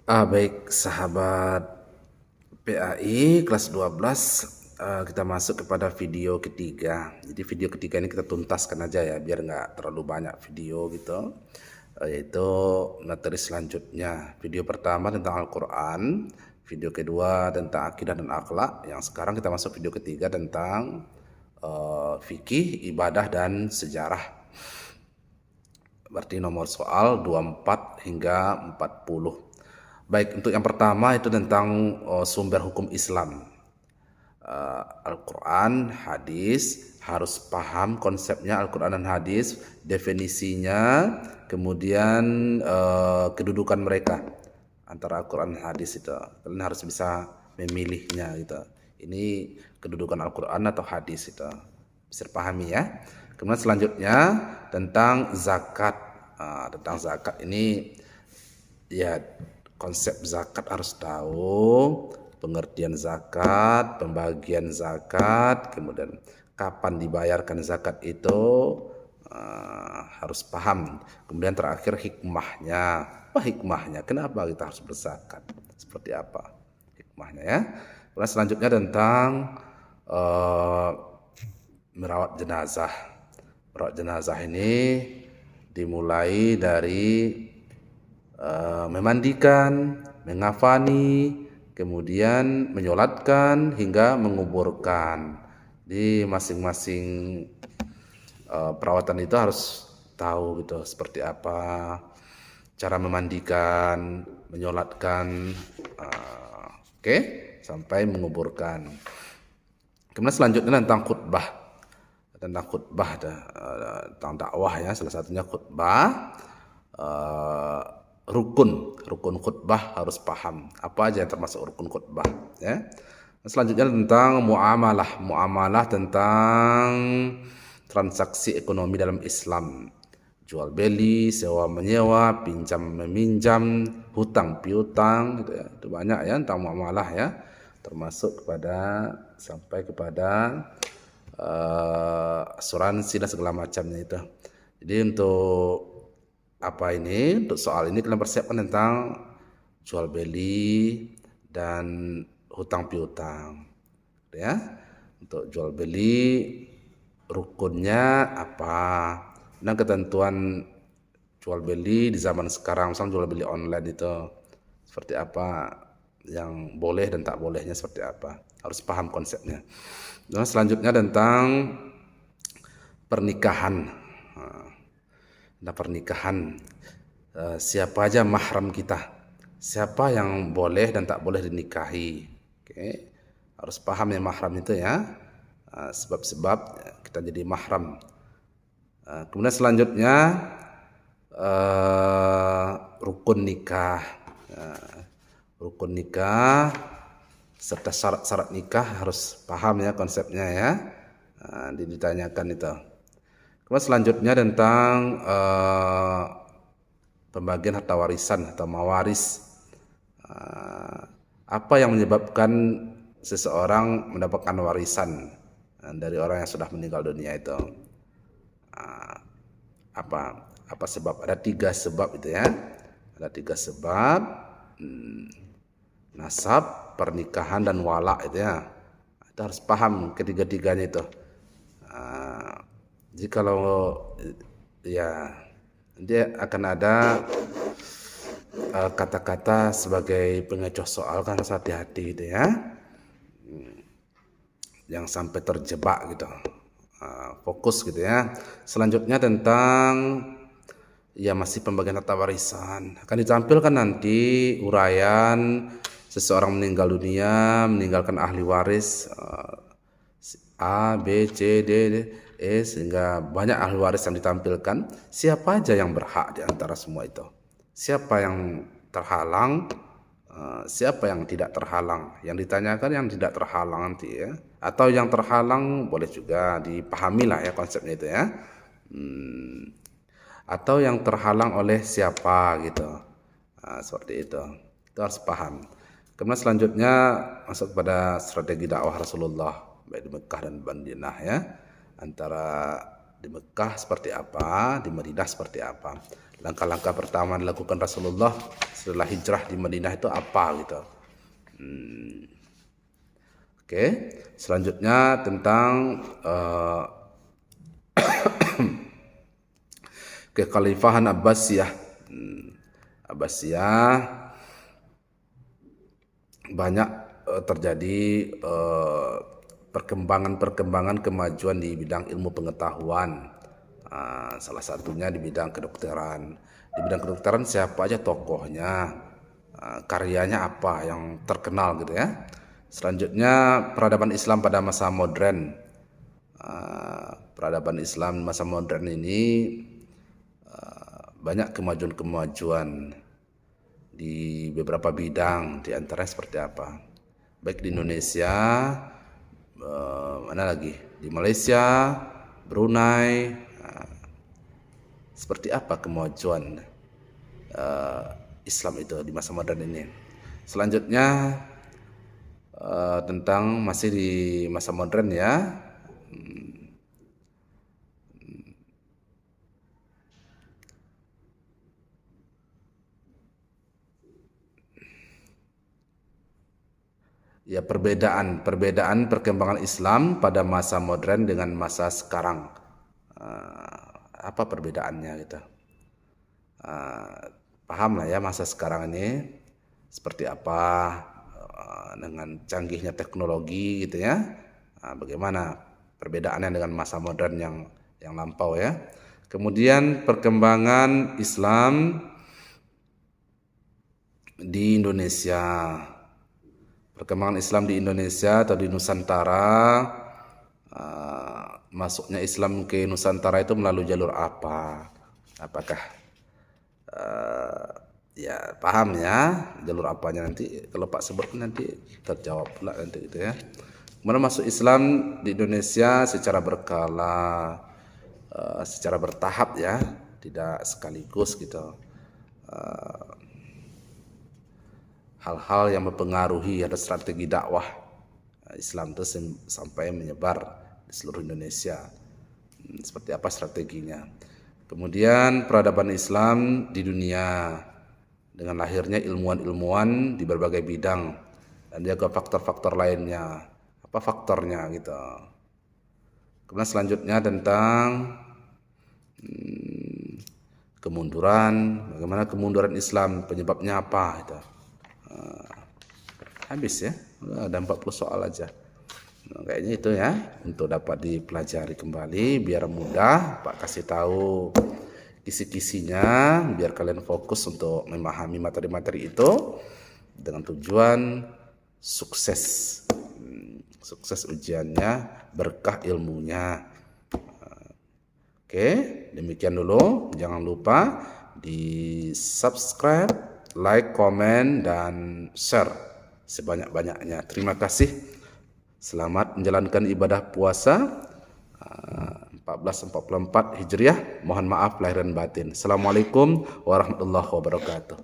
Baik sahabat PAI kelas 12, kita masuk kepada video ketiga. Jadi video ketiga ini kita tuntaskan aja ya biar nggak terlalu banyak video gitu. Yaitu materi selanjutnya. Video pertama tentang Al-Quran, video kedua tentang akidah dan akhlak. Yang sekarang kita masuk video ketiga tentang fikih, ibadah dan sejarah. Berarti nomor soal 24 hingga 40. Baik, untuk yang pertama itu tentang sumber hukum Islam. Al-Quran, hadis, harus paham konsepnya Al-Quran dan hadis, definisinya, kemudian kedudukan mereka antara Al-Quran dan hadis itu. Kalian harus bisa memilihnya gitu. Ini kedudukan Al-Quran atau hadis itu. Bisa dipahami ya. Kemudian selanjutnya tentang zakat. Tentang zakat ini ya, konsep zakat harus tahu, pengertian zakat, pembagian zakat, kemudian kapan dibayarkan zakat itu harus paham. Kemudian terakhir hikmahnya. Apa hikmahnya? Kenapa kita harus berzakat? Seperti apa hikmahnya ya? Kemudian selanjutnya tentang merawat jenazah. Merawat jenazah ini dimulai dari memandikan, mengafani, kemudian menyolatkan hingga menguburkan. Di masing-masing perawatan itu harus tahu gitu seperti apa cara memandikan, menyolatkan, oke, sampai menguburkan. Kemudian selanjutnya tentang khutbah. Tentang khutbah, tentang dakwah ya, salah satunya khutbah. Rukun khutbah harus paham apa aja yang termasuk rukun khutbah ya. Selanjutnya tentang muamalah tentang transaksi ekonomi dalam Islam, jual beli, sewa menyewa, pinjam meminjam, hutang piutang gitu ya. Itu banyak ya tentang muamalah ya, termasuk kepada sampai kepada asuransi dan segala macamnya itu. Jadi untuk untuk soal ini kalian persiapkan tentang jual beli dan hutang piutang ya. Untuk jual beli rukunnya apa dan ketentuan jual beli di zaman sekarang, misalnya jual beli online itu seperti apa, yang boleh dan tak bolehnya seperti apa, harus paham konsepnya. Dan selanjutnya tentang pernikahan. Nah, pernikahan, siapa aja mahram kita, siapa yang boleh dan tak boleh dinikahi. Oke, harus paham ya mahram itu ya, sebab-sebab kita jadi mahram. Kemudian selanjutnya rukun nikah. Rukun nikah serta syarat-syarat nikah harus paham ya konsepnya ya. Ditanyakan itu. Kemudian selanjutnya tentang pembagian harta warisan atau mawaris. Apa yang menyebabkan seseorang mendapatkan warisan dari orang yang sudah meninggal dunia itu? Apa sebab? Ada 3 sebab itu ya. Ada 3 sebab: nasab, pernikahan, dan wala itu ya. Kita harus paham ketiga-tiganya itu. Jadi kalau ya, dia akan ada kata-kata sebagai pengecoh soal, kan harus hati-hati gitu ya, yang sampai terjebak gitu. Fokus gitu ya. Selanjutnya tentang ya masih pembagian harta warisan, akan ditampilkan nanti uraian seseorang meninggal dunia, meninggalkan ahli waris A, B, C, D, E, sehingga banyak ahli waris yang ditampilkan. Siapa aja yang berhak di antara semua itu? Siapa yang terhalang? Siapa yang tidak terhalang? Yang ditanyakan yang tidak terhalang nanti ya. Atau yang terhalang boleh juga dipahami lah ya konsepnya itu ya. Atau yang terhalang oleh siapa gitu. Seperti itu. Itu harus paham. Kemudian selanjutnya masuk pada strategi dakwah Rasulullah baik di Mekah dan Madinah ya, antara Di Mekah seperti apa, di Madinah seperti apa. Langkah-langkah pertama dilakukan Rasulullah setelah hijrah di Madinah itu apa gitu. Oke, selanjutnya tentang kekhalifahan Abbasiyah. Abbasiyah banyak terjadi perkembangan kemajuan di bidang ilmu pengetahuan. Salah satunya di bidang kedokteran. Di bidang kedokteran siapa aja tokohnya, karyanya apa yang terkenal gitu ya. Selanjutnya peradaban Islam pada masa modern. Peradaban Islam masa modern ini banyak kemajuan-kemajuan di beberapa bidang, di antara seperti apa. Baik di Indonesia, mana lagi? Di Malaysia, Brunei, seperti apa kemajuan Islam itu di masa modern ini. Selanjutnya tentang masih di masa modern ya. Ya, perbedaan perkembangan Islam pada masa modern dengan masa sekarang. Apa perbedaannya gitu. Paham lah ya masa sekarang ini seperti apa dengan canggihnya teknologi gitu ya. Bagaimana perbedaannya dengan masa modern yang lampau ya. Kemudian perkembangan Islam di Indonesia. Perkembangan Islam di Indonesia atau di Nusantara, masuknya Islam ke Nusantara itu melalui jalur apa? Apakah ya paham ya jalur apanya, nanti kalau Pak sebut nanti terjawab pula nanti gitu ya. Kemudian masuk Islam di Indonesia secara berkala, secara bertahap ya, tidak sekaligus gitu. Hal-hal yang mempengaruhi ada strategi dakwah Islam itu sampai menyebar di seluruh Indonesia. Seperti apa strateginya? Kemudian peradaban Islam di dunia dengan lahirnya ilmuwan-ilmuwan di berbagai bidang dan juga faktor-faktor lainnya. Apa faktornya gitu. Kemudian selanjutnya tentang kemunduran, bagaimana kemunduran Islam, penyebabnya apa gitu. Habis ya, ada 40 soal aja. Kayaknya itu ya untuk dapat dipelajari kembali biar mudah. Pak kasih tahu kisi-kisinya biar kalian fokus untuk memahami materi-materi itu dengan tujuan sukses. Sukses ujiannya, berkah ilmunya. Oke, demikian dulu. Jangan lupa di subscribe, like, komen, dan share sebanyak-banyaknya. Terima kasih. Selamat menjalankan ibadah puasa 1444 Hijriah. Mohon maaf lahir dan batin. Assalamualaikum warahmatullahi wabarakatuh.